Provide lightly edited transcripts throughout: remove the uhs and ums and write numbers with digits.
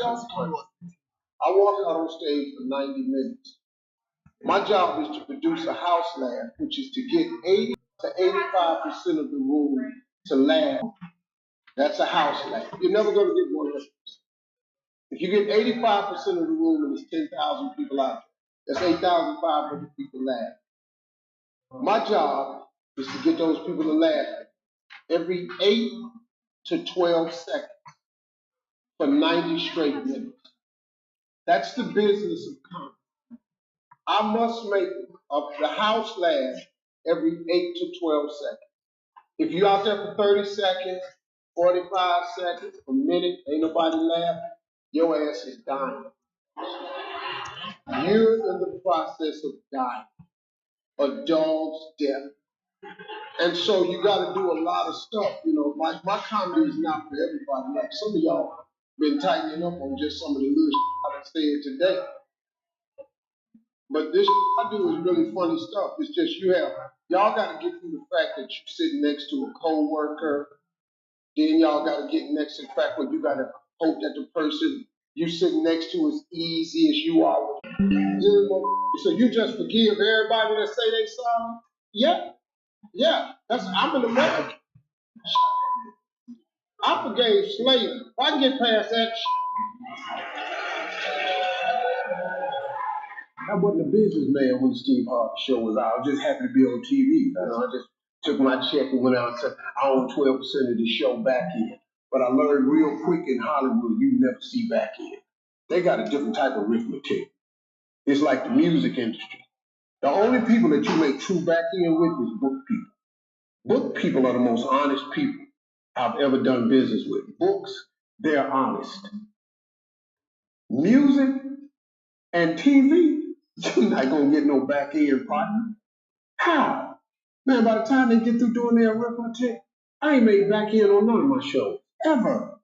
introduction. I walk out on stage for 90 minutes. My job is to produce a house laugh, which is to get 80 to 85% of the room to laugh. That's a house laugh. You're never going to get one of those. If you get 85% of the room and there's 10,000 people out there, that's 8,500 people laugh. My job is to get those people to laugh every 8 to 12 seconds for 90 straight minutes. That's the business of comedy. I must make the house laugh every 8 to 12 seconds. If you're out there for 30 seconds, 45 seconds, a minute, ain't nobody laughing, your ass is dying. You're in the process of dying. A dog's death. And so you got to do a lot of stuff. You know, my comedy is not for everybody. Like some of y'all been tightening up on just some of the little shit I said today. But this I do is really funny stuff. It's just y'all got to get through the fact that you're sitting next to a co-worker. Then y'all got to get next to the fact where you got to hope that the person you sitting next to is easy as you are. So you just forgive everybody that say they sorry? Yeah. I'm an American. I forgave slavery. If I can get past that I wasn't a businessman when the Steve Harvey show was out. I was just happy to be on TV. You know, I just took my check and went out and said, I own 12% of the show back in. But I learned real quick in Hollywood, you never see back in. They got a different type of arithmetic. It's like the music industry. The only people that you make true back in with is book people. Book people are the most honest people I've ever done business with. Books, they're honest. Music and TV, you're not gonna get no back end partner. How? Man, by the time they get through doing their arithmetic, I ain't made back end on none of my shows. Ever.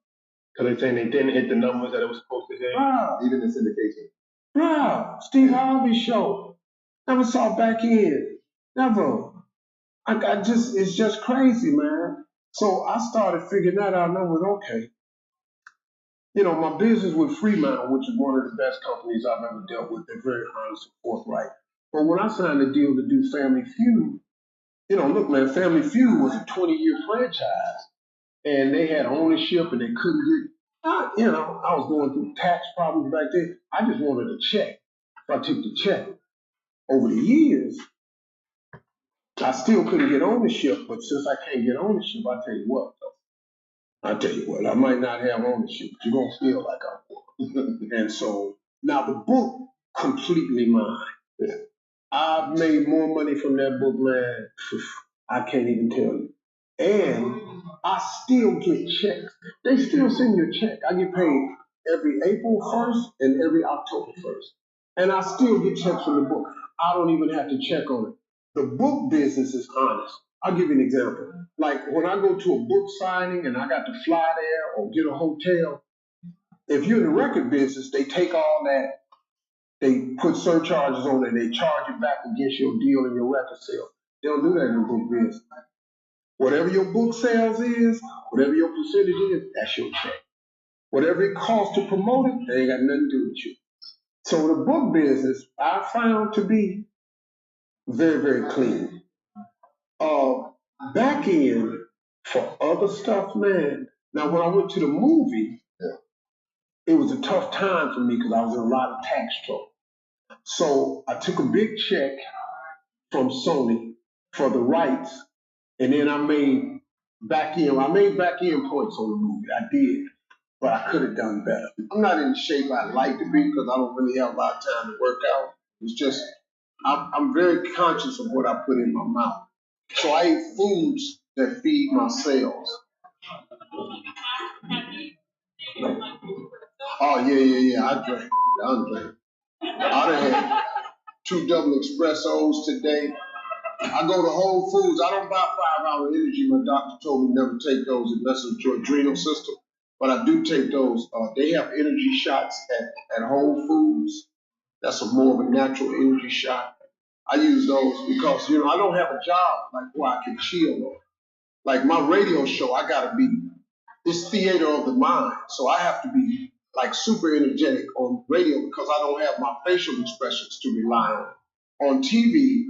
Because they're saying they didn't hit the numbers that it was supposed to hit? Even the syndication. Steve Harvey show. Never saw back end. Never. It's just crazy, man. So I started figuring that out and I went, okay. You know, my business with Fremont, which is one of the best companies I've ever dealt with, they're very honest and forthright. But when I signed a deal to do Family Feud, you know, look, man, Family Feud was a 20-year franchise. And they had ownership and they couldn't get, I was going through tax problems back then. I just wanted a check. So I took the check. Over the years, I still couldn't get ownership, but since I can't get ownership, I tell you what, I might not have ownership, but you're going to feel like I will. And so now the book, completely mine. Yeah. I've made more money from that book, man. I can't even tell you. And I still get checks. They still send you a check. I get paid every April 1st and every October 1st. And I still get checks from the book. I don't even have to check on it. The book business is honest. I'll give you an example. Like when I go to a book signing and I got to fly there or get a hotel, if you're in the record business, they take all that, they put surcharges on it, they charge it back against your deal and your record sale. They don't do that in the book business. Whatever your book sales is, whatever your percentage is, that's your check. Whatever it costs to promote it, they ain't got nothing to do with you. So the book business, I found to be very, very clean. Back end for other stuff, man. Now, when I went to the movie, it was a tough time for me because I was in a lot of tax trouble. So I took a big check from Sony for the rights, and then I made back end points on the movie. I did, but I could have done better. I'm not in the shape I'd like to be because I don't really have a lot of time to work out. It's just, I'm very conscious of what I put in my mouth. So I eat foods that feed my cells. Oh, yeah. I drank. I done had 2 double espressos today. I go to Whole Foods. I don't buy 5-hour energy. My doctor told me never take those. It messes with your adrenal system. But I do take those. They have energy shots at Whole Foods. That's more of a natural energy shot. I use those because, I don't have a job like where I can chill on. Like my radio show, it's theater of the mind. So I have to be like super energetic on radio because I don't have my facial expressions to rely on. On TV,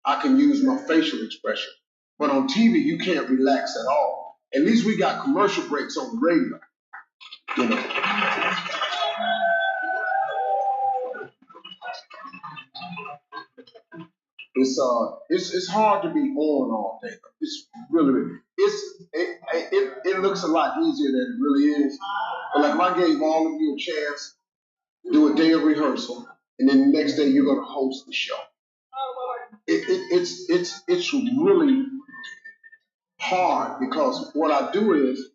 I can use my facial expression, but on TV you can't relax at all. At least we got commercial breaks on the radio, you know. It's hard to be on all day. It's really it looks a lot easier than it really is. But like if I gave all of you a chance, do a day of rehearsal, and then the next day you're gonna host the show. It's really hard because what I do is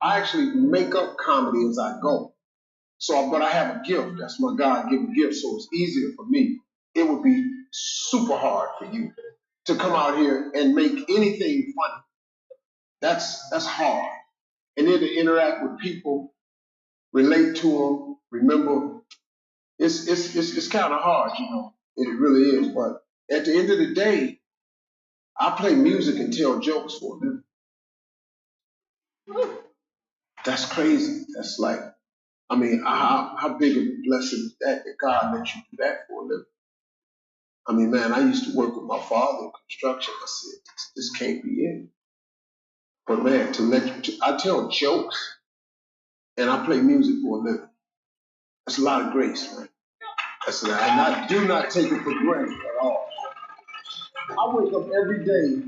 I actually make up comedy as I go. So, but I have a gift. That's my God-given gift. So it's easier for me. It would be super hard for you to come out here and make anything funny. That's hard. And then to interact with people, relate to them, remember, it's kind of hard, you know. It really is. But at the end of the day, I play music and tell jokes for them. That's crazy. That's like, I mean, how big of a blessing is that God let you do that for a living? I mean, man, I used to work with my father in construction. I said, this can't be it. But man, I tell jokes and I play music for a living. That's a lot of grace, man. And I do not take it for granted at all. I wake up every day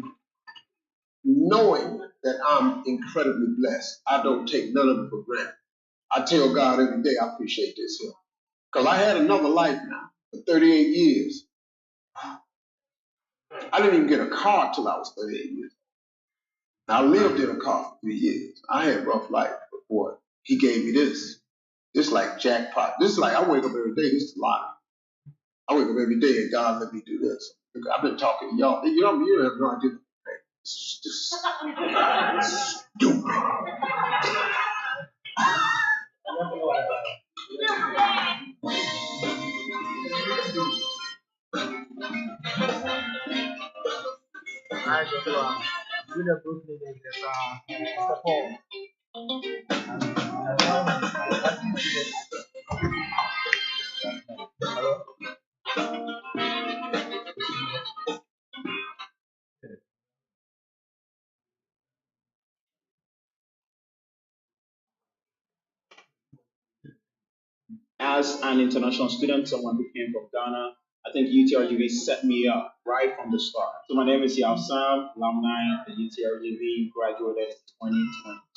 knowing that I'm incredibly blessed. I don't take none of it for granted. I tell God every day, I appreciate this here. Because I had another life now for 38 years. I didn't even get a car till I was 38 years. I lived in a car for 3 years. I had a rough life before he gave me this. This like jackpot. This is like I wake up every day. This is a lot. I wake up every day and God let me do this. I've been talking to y'all. You know, you have no idea. It's just stupid. Hi, Joshua. With the Brooklyn is Mr. Paul. As an international student, someone who came from Ghana, I think UTRGV set me up right from the start. So my name is Yao Sam, alumni at UTRGV, graduated in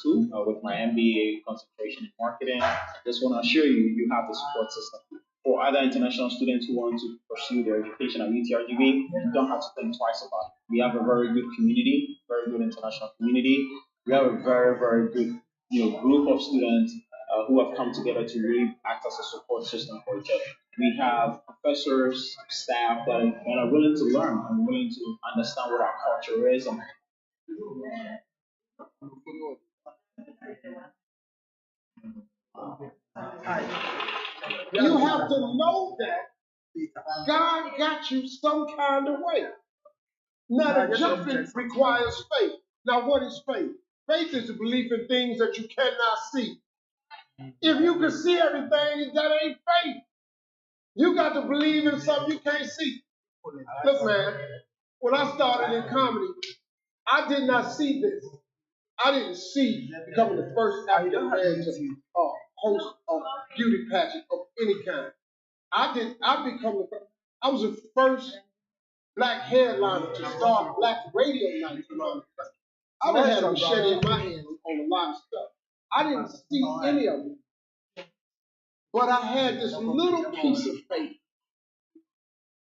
2022 with my MBA concentration in marketing. Just want to assure you, you have the support system. For other international students who want to pursue their education at UTRGV, you don't have to think twice about it. We have a very good community, very good international community. We have a very, very good group of students who have come together to really act as a support system for each other. We have professors, staff that are willing to learn and willing to understand what our culture is. And you have to know that God got you some kind of way. Now, the jumping requires faith. Now, what is faith? Faith is the belief in things that you cannot see. If you can see everything, that ain't faith. You got to believe in something you can't see. Look, man, when I started in comedy, I did not see this. I didn't see becoming the first African American to host a beauty pageant of any kind. I was the first black headliner to start black radio nights around the country. I done had a machete in my hand on a lot of stuff. I didn't see any of it. But I had this little piece of faith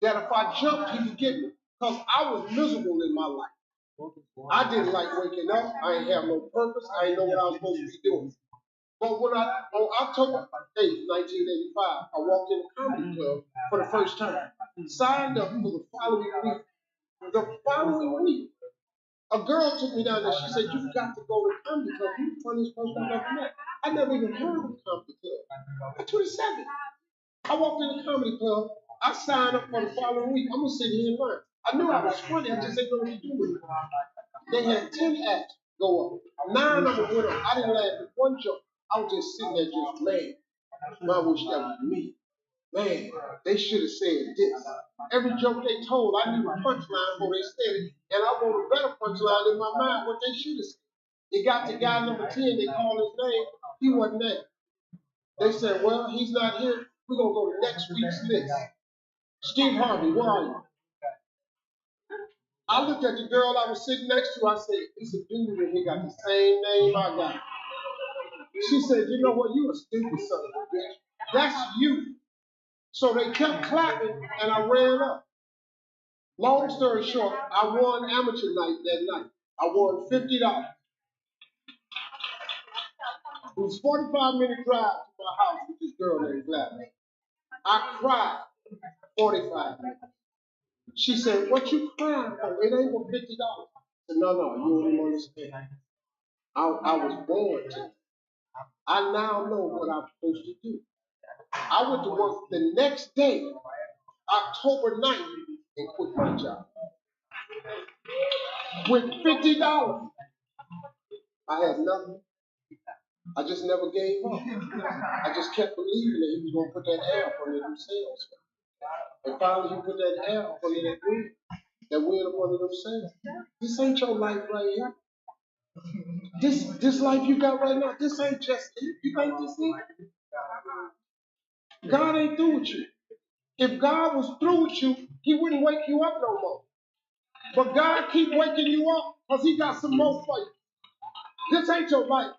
that if I jumped, he would get me. Because I was miserable in my life. I didn't like waking up. I didn't have no purpose. I didn't know what I was supposed to be doing. But when on October 8th, 1985, I walked in a comedy club for the first time. Signed up for the following week. The following week, a girl took me down there. She said, "You've got to go to the comedy club. You're the funniest person I've ever met." I never even heard of a comedy club. I'm 27. I walked in the comedy club. I signed up for the following week. I'm going to sit here and learn. I knew I was funny. I just didn't know what to do with it. They had 10 acts go up. 9 of them went up. I didn't laugh at one joke. I was just sitting there just mad. I wish that was me. Man, they should have said this. Every joke they told, I knew a punchline before they said it, and I wrote a better punchline in my mind what they should have said. It got to guy number 10, they called his name, he wasn't there. They said, well, he's not here, we're going to go to next week's list. Steve Harvey, where are you? I looked at the girl I was sitting next to, I said, it's a dude in here got the same name I got. She said, you know what, you a stupid son of a bitch. That's you. So they kept clapping, and I ran up. Long story short, I won amateur night that night. I won $50. It was a 45-minute drive to my house with this girl named Gladys. I cried 45 minutes. She said, what you crying for? It ain't for $50. I said, no, you don't even understand. I was born to. I now know what I'm supposed to do. I went to work the next day, October 9th, and quit my job. With $50. I had nothing. I just never gave up. I just kept believing that he was going to put that air up under them sails. And finally, he put that air up under that wind up under them sails. This ain't your life right here. This life you got right now, this ain't just it. You think this is? God ain't through with you. If God was through with you, he wouldn't wake you up no more. But God keep waking you up because he got some more for you. This ain't your life.